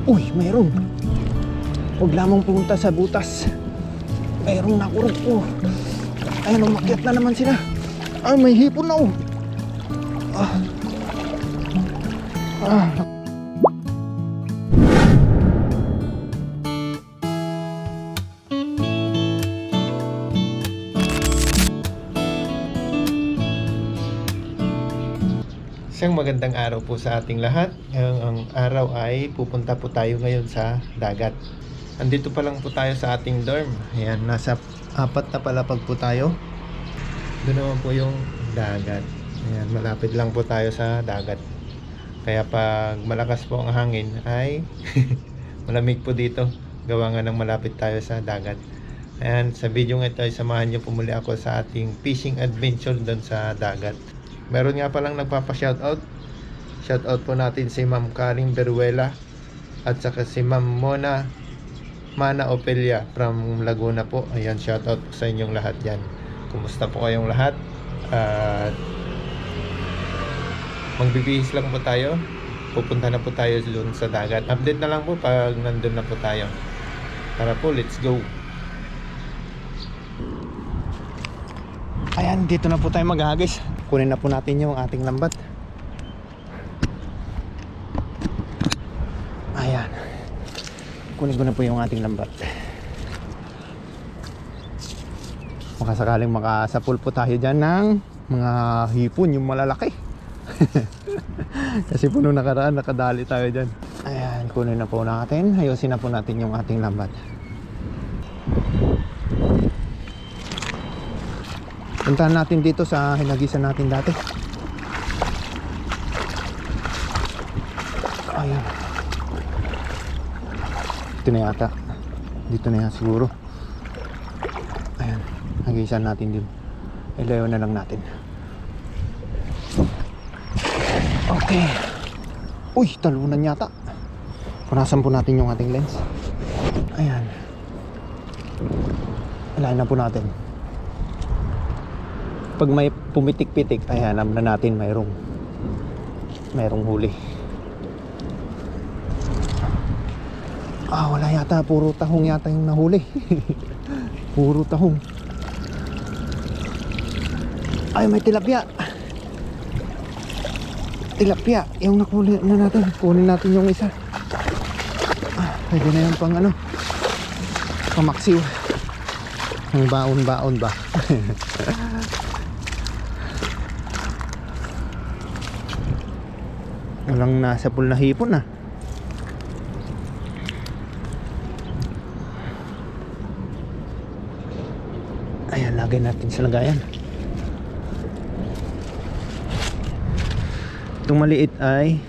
Uy, mayroon. Huwag lamang pumunta sa butas. Mayroong nakurog. Ayun, umakyat na naman sila. Ay, may hipon na. Isang magandang araw po sa ating lahat. Ang araw ay pupunta po tayo ngayon sa dagat. Andito pa lang po tayo sa ating dorm. Ayan, nasa 4 na palapag po tayo. Doon naman po yung dagat. Ayan, malapit lang po tayo sa dagat. Kaya pag malakas po ang hangin ay malamig po dito. Gawa nga ng malapit tayo sa dagat. Ayan, sa video nga ito ay samahan niyo po muli ako sa ating fishing adventure doon sa dagat. Meron nga palang nagpapa-shoutout. Shoutout po natin si Ma'am Karing Beruela at saka si Ma'am Mana Opelia from Laguna po. Ayan, shoutout po sa inyong lahat yan. Kumusta po kayong lahat? At magbibihis lang po tayo. Pupunta na po tayo doon sa dagat. Update na lang po pag nandun na po tayo. Tara po, let's go. Ayan, dito na po tayo maghagis. Kunin na po natin yung ating lambat. Ayan. Kunin ko na po yung ating lambat. Makasakaling makasapul po tayo dyan ng mga hipon, yung malalaki. Kasi po nung nakaraan, nakadali tayo dyan. Ayan, kunin na po natin. Ayusin na po natin yung ating lambat. Puntahan natin dito sa hinagisan natin dati. Ayan. Dito na yata. Dito na yan siguro. Ayan. Hagisan natin din. Ilayo na lang natin. Okay. Uy, talunan yata. Punasan po natin yung ating lens. Ayan. Ilayo na po natin. Pag may pumitik-pitik, ayan, alam na natin mayroong huli. Wala yata, puro tahong yata yung nahuli. Puro tahong. Ay, may tilapia. Tilapia, yung nakuli na natin. Kunin natin yung isa. Pwede na yung pang ano, pamaksiw. Ang baon-baon ba? Walang nasa pool na hipon na. Ayan, lagay natin sa lagayan. Itong maliit ay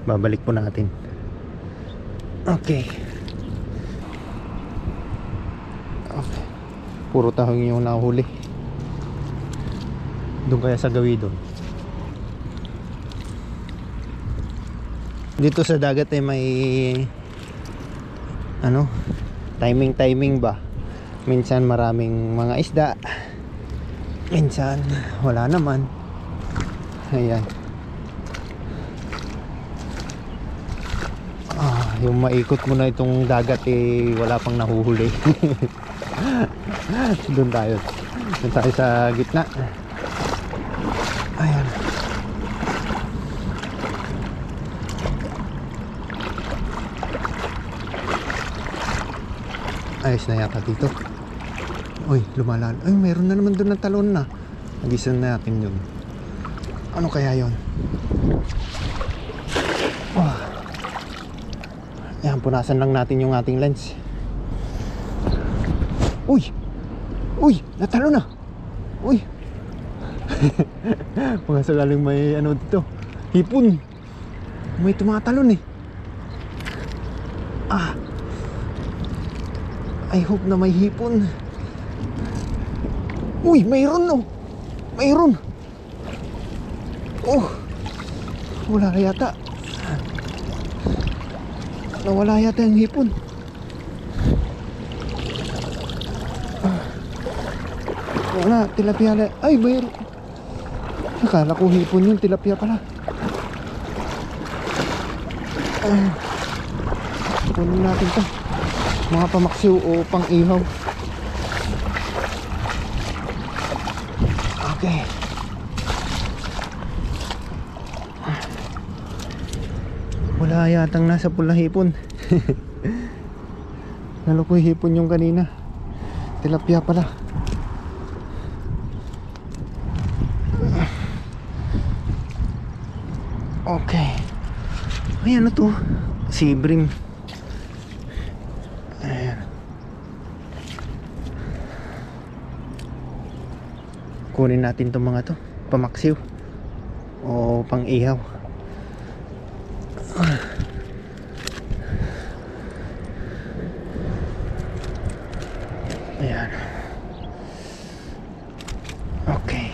babalik po natin. Okay. Okay. Puro tahong yung nahuli. Doon kaya sa gawi doon. Dito sa dagat ay may ano, timing ba. Minsan maraming mga isda, minsan wala naman. Ayan. Yung maikot mo na itong dagat wala pang nahuhuli. Doon tayo sa gitna. Ayan. Ayos na yata dito. Uy, lumalan. Ay, meron na naman doon na talon na. Nagisan natin yun. Ano kaya yun? Ayan, punasan lang natin yung ating lens. Uy! Uy! Natalo na! Uy! Mga sagaling may ano dito, hipon. May tumatalon eh. I hope na may hipon. Uy, mayroon no. Mayroon. Wala yata. Nawala yata yung hipon. Wala, tilapia. Ay, mayroon. Nakala ko hipon yung tilapia pala. kunin natin to. Mga pamaksiw o pang ihaw. Okay. Wala yatang nasa pula hipon. Nalukoy hipon yung kanina. Tilapia pala. Okay. Ay, ano to? Sibrim. Ayan. Kunin natin itong mga to. Pamaksiw o pang ihaw. Ayan. Okay.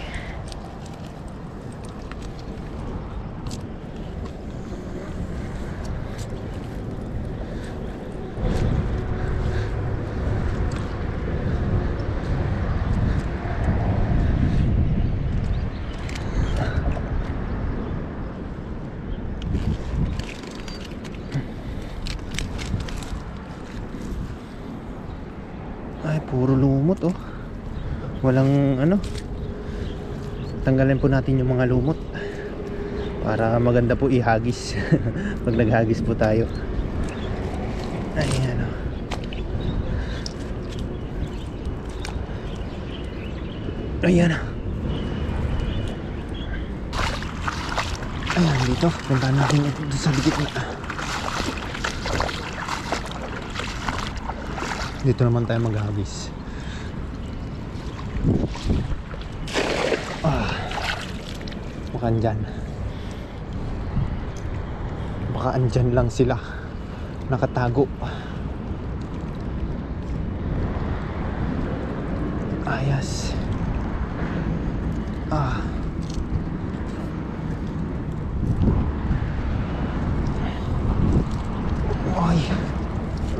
Ay, puro lumot oh. Walang ano. Tanggalin po natin yung mga lumot para maganda po ihagis pag naghagis po tayo. Ayan oh. Ayan oh. Ayan, dito puntahan natin ito sa likit na. Dito naman tayo maghagis. Baka andyan. Baka andyan lang sila nakatago. Ayas. Ay.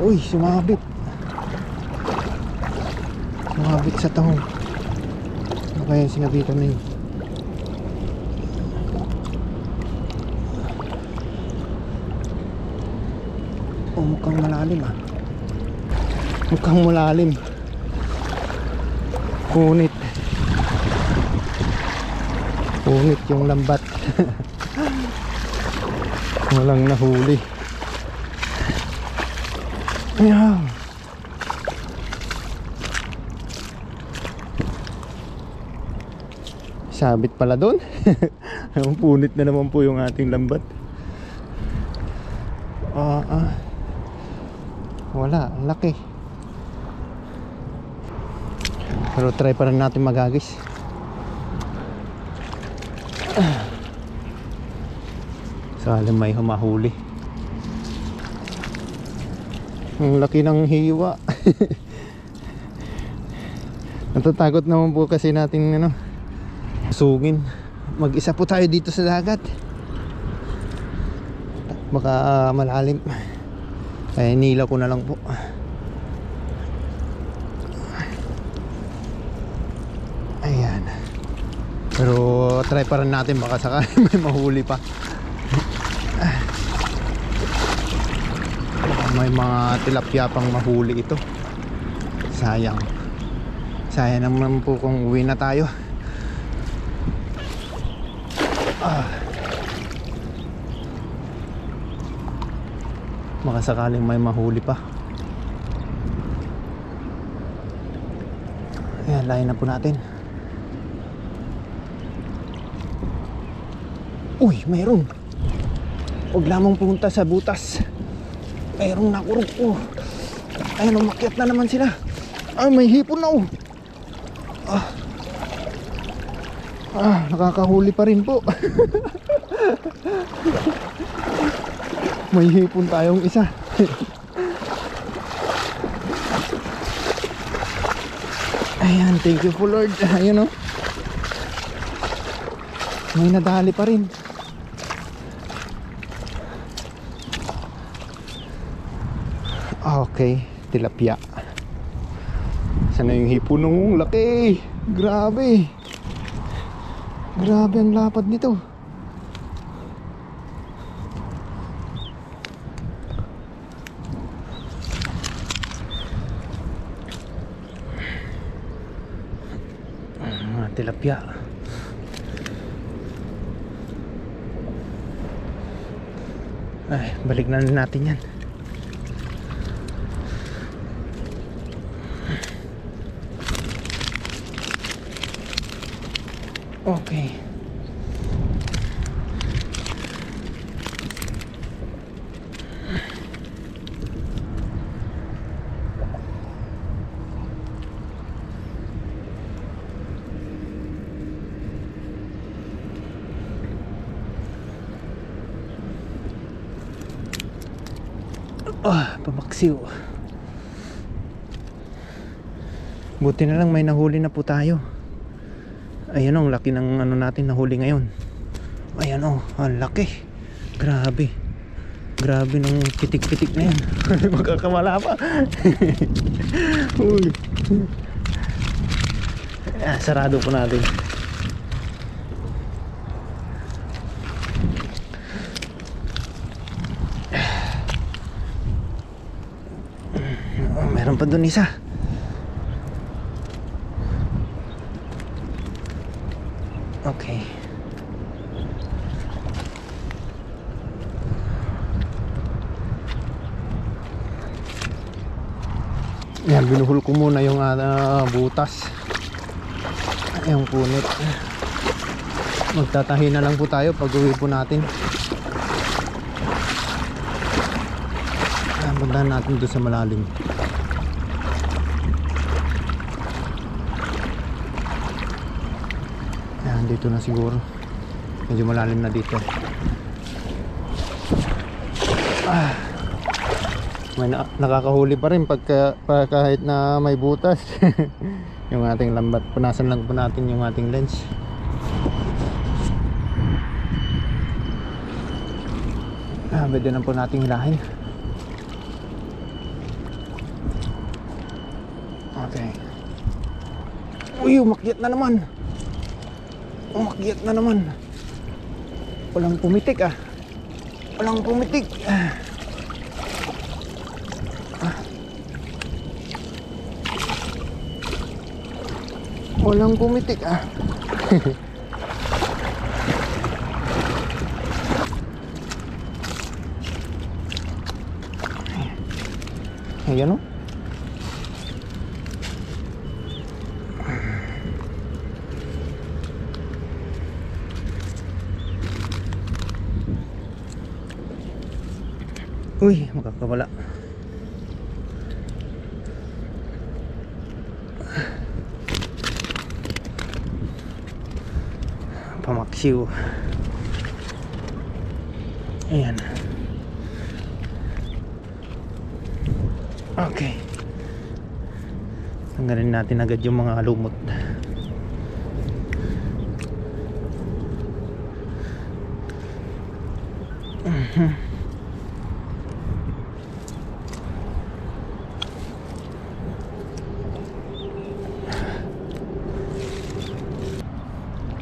Uy, sumabit. Sumabit sa tahong. Ano kaya yung sinabitan na yun? Oh, mukhang malalim ah. Mukhang malalim. Punit. Punit yung lambat. Walang nahuli. Ayan. Sabit pala doon. Punit na naman po yung ating lambat. Wala, laki. Pero try pa rin natin maghagis. Sali may humahuli. Ang laki ng hiwa. Natatakot naman po kasi natin ano, sugin. Mag-isa po tayo dito sa dagat. Baka malalim. Kaya nila ko na lang po. Ayan. Pero try pa rin natin, baka sakali may mahuli pa. May mga tilapia pang mahuli ito. Sayang. Sayang naman po kung uwi na tayo. Baka sakaling may mahuli pa. Ayan, layan na po natin. Uy, mayroon. Huwag lamang pumunta sa butas. Mayroong nakurog. Ayan, umakyat na naman sila. Ay, may hipon na oh. Nakakahuli pa rin po. May hipon tayong isa. Ayan, thank you po Lord. Ayan o. May nadali pa rin. Okay, tilapia. Sana yung hipon ng laki. Grabe. Grabe ang lapad nito. tilapia. Ay, balik na natin yan. Okay. Pamaksiw. Buti na lang may nahuli na po tayo. Ayan o, ang laki ng ano natin nahuli ngayon. Ayan o, ang laki. Grabe. Grabe ng pitik-pitik na yan. Magkakamala pa. Uy. Sarado po natin. Meron pa dun isa. Okay. Yan, binuhol ko muna yung butas. Yung punit. Magtatahi na lang po tayo pag uwi po natin. Puntahan natin doon sa malalim. Yan, dito na siguro. Medyo malalim na dito. May nakakahuli pa rin kahit na may butas. Yung ating lambat. Punasan lang po natin yung ating lens. Pwede na po nating hilahin. Okay. Uy, umakyat na naman. Umakyat na naman. Walang pumitik ah. Walang pumitik. Walang pumitik ah. Ayan o. Uy, makakawala. Pamaksiw. Ayan. Okay. Tanggalin natin agad yung mga lumot.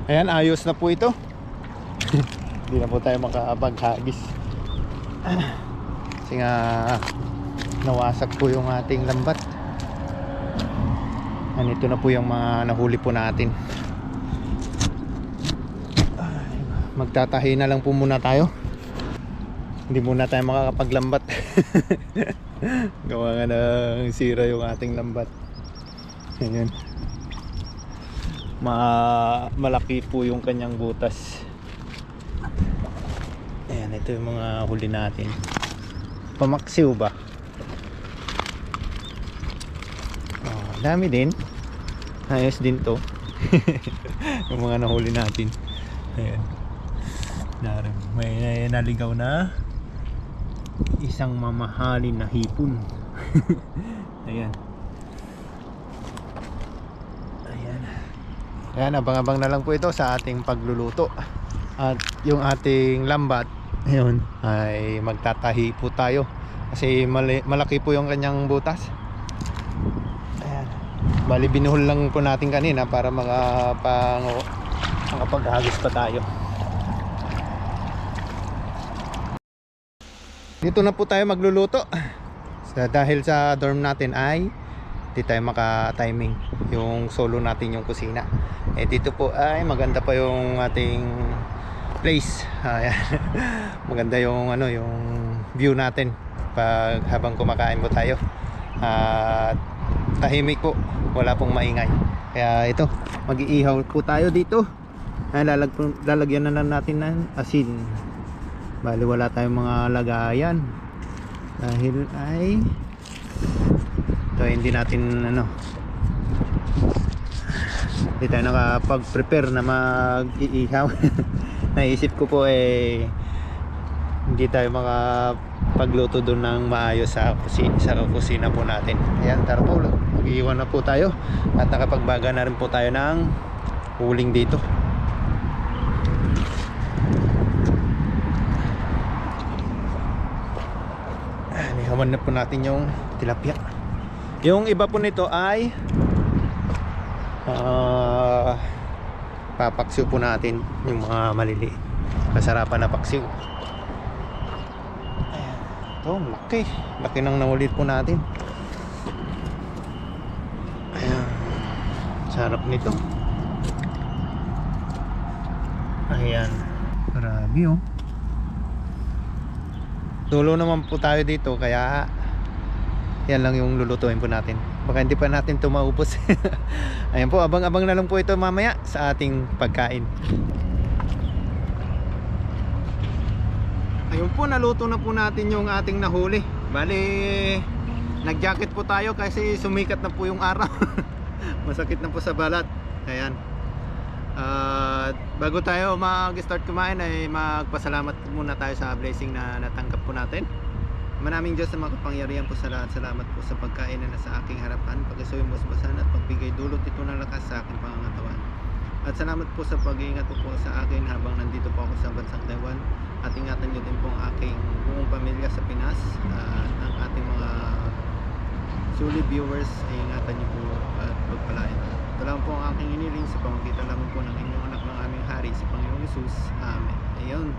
Ayan, ayos na po ito. Hindi na po tayo makapaghagis. Kasi nga nawasak po yung ating lambat. Ito na po yung mga nahuli po natin. Magtatahi na lang po muna tayo. Hindi muna tayo makakapaglambat. Gawa nga ng sira yung ating lambat. Ayan. Malaki po yung kanyang butas. Ayan, ito yung mga huli natin. Pamaksiw ba? Dami din. Ayos din to. Yung mga nahuli natin. Ayan. May naligaw na isang mamahalin na hipon. Ayan. Ayan, abang-abang na lang po ito sa ating pagluluto. At yung ating lambat, ayun, ay magtatahi po tayo. Kasi malaki po yung kanyang butas. Ayan. Bali, binuhol lang po natin kanina para makapaghagis pa tayo. Dito na po tayo magluluto. Dahil sa dorm natin ay di tayo maka-timing yung solo natin yung kusina. Dito po ay maganda pa yung ating place. Ayan. Maganda yung yung view natin pag habang kumakain po tayo. At tahimik po, wala pong maingay. Kaya ito, mag-iihaw po tayo dito. Ay, lalagyan na lang natin ng asin. Bali wala tayong mga lagayan dahil ay ito hindi natin hindi tayo nakapag-prepare na mag-iihaw. Naisip ko po hindi tayo makapagluto doon ng maayos sa kusina po natin. Ayan, tara po, mag-iiwan na po tayo at nakapagbaga na rin po tayo ng huling dito. Nihawan na po natin yung tilapia. Yung iba po nito ay papaksiw po natin yung mga maliliit. Kasarapan na paksiw. Ayan. Ito, laki nang naulit po natin. Ayan. Sarap nito. Ayan. Grabe oh. Solo naman po tayo dito kaya yan lang yung lulutuin po natin. Baka hindi pa natin ito maubos. Ayan po, abang-abang na lang po ito mamaya sa ating pagkain. Ayun po, naluto na po natin yung ating nahuli. Bali, nag-jacket po tayo kasi sumikat na po yung araw. Masakit na po sa balat. Ayan. Bago tayo mag-start kumain ay magpasalamat muna tayo sa blessing na natanggap po natin. Maraming Diyos na makapangyarihan po sa lahat. Salamat po sa pagkain na nasa aking harapan, pag-isuyo mo basbasan at pagbigay dulot ito ng lakas sa aking pangangatawan. At salamat po sa pag-iingat po sa akin habang nandito po ako sa bansang Taiwan. At ingatan nyo din po ang aking buong pamilya sa Pinas. Ang ating mga solid viewers ay ingatan nyo po at pagpalain. Ito lang po ang aking iniling sa pamagitan lamang po ng inyong anak ng aming hari, si Panginoong Jesus. Amen. Ayun.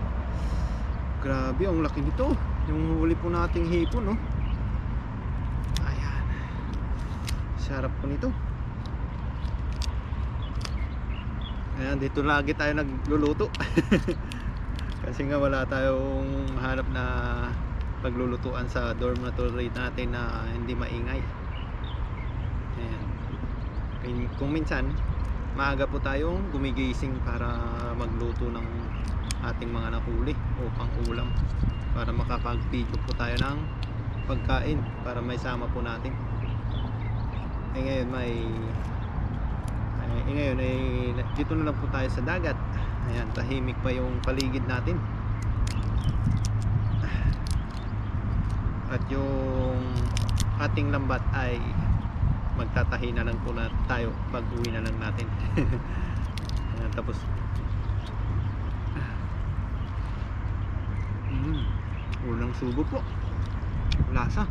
Grabe, ang laki nito. Yung huli po nating hipon, no? Ayan. Sarap po nito. Ayan, dito lagi tayo nagluluto. Kasi nga wala tayong hanap na paglulutuan sa dormitory natin na hindi maingay. Ayan. Kung minsan maaga po tayong gumigising para magluto ng ating mga nahuli o pang-ulam para makapag-video po tayo ng pagkain para may sama po natin. Ngayon ngayon dito na lang po tayo sa dagat. Ayan, tahimik pa yung paligid natin. At yung ating lambat ay magtatahi na lang po na tayo pag uwi na lang natin. Ayan, tapos unang subo po, lasa.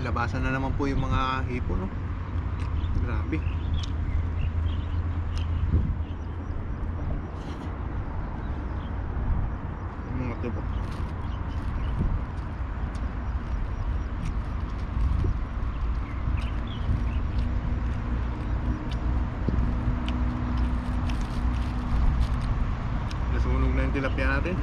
Labasan na naman po yung mga hipon, no? Grabe. Mga tubo. Nasunog na yung tilapia natin.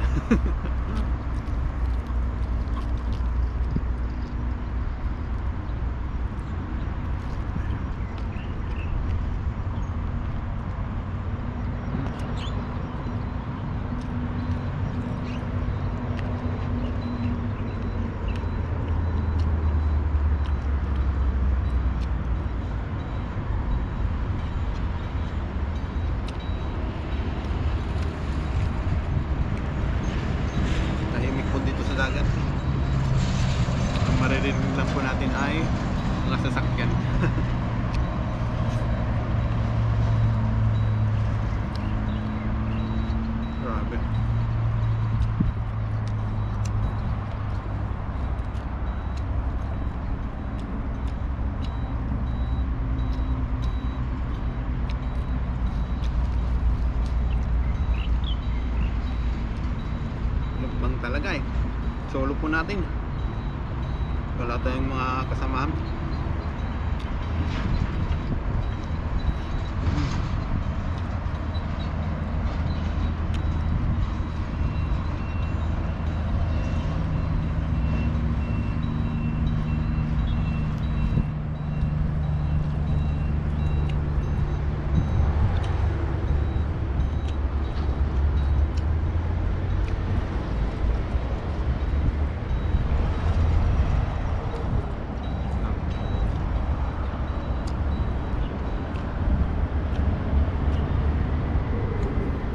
solo po natin. Wala tayong mga kasamahan.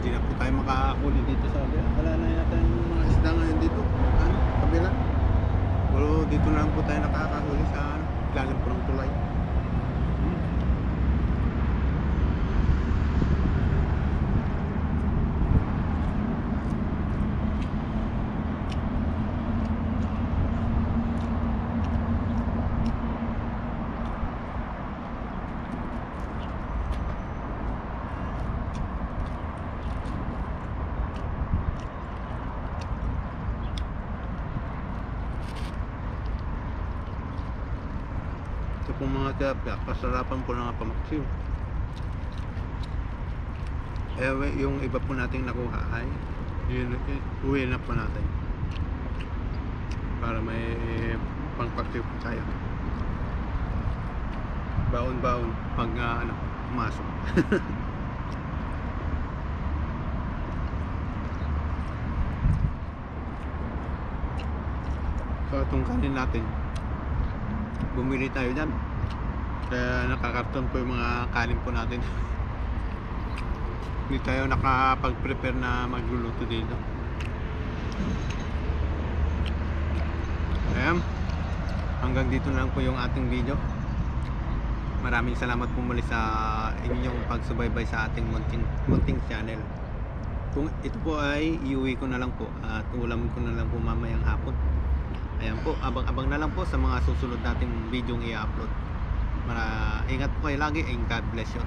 Hindi na po tayo makakuli dito sa kabila. Wala na yata yung mga isda ngayon dito. Ano? Kabila. Pero dito na lang po tayo nakakahuli sa ilalim po ng tulay. Ito pong mga tilapia, kasarapan po ng pamaksiw. Yung iba po nating nakuha ay uwi na po natin para may pangpaksiw po tayo. Baon-baon pag pumasok. So itong kanin natin, bumili tayo dyan, kaya nakakarton po yung mga kanin po natin. Hindi tayo nakapag-prepare na magluluto dito. Ayan, hanggang dito na lang po yung ating video. Maraming salamat po muli sa inyong pagsubaybay sa ating munting channel. Kung ito po ay iuwi ko na lang po at ulam ko na lang po mamayang hapon. Ayan po, abang-abang na lang po sa mga susunod nating video i-upload. Ingat po kayo lagi and God bless you.